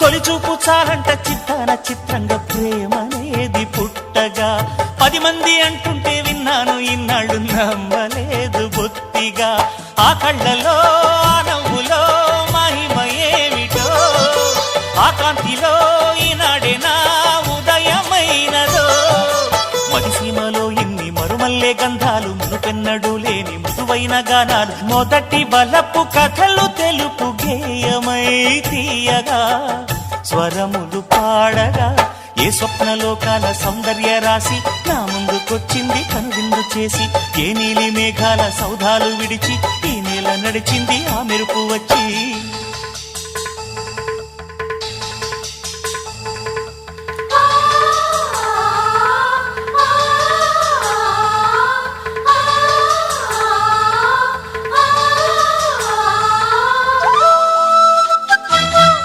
తొలి చూపు చాలంట చిత్తాన చిత్రంగా ప్రేమనేది పుట్టగా 10 మంది అంటుంటే విన్నాను ఇన్నాళ్ళు నమ్మలేదు బొత్తిగా ఆ కళ్ళలో ఆ నవ్వులో మహిమ ఏమిటో ఆ కాంతిలో ఈనాడే నా ఉదయమైనదో మదిసీమలో ఇన్ని మరుమల్లే గంధాలు మునుపెన్నడు లేని మృదువైన గానాలు మొదటి బలపు కథలు తెలుపు గేయమై తీయగా స్వరములు పాడగా ఏ స్వప్నలోకాల సౌందర్య రాసి నా ముందుకొచ్చింది కనువిందు చేసి ఏ నీలి మేఘాల సౌధాలు విడిచి ఈ నేల నడిచింది ఆ మెరుపు వచ్చి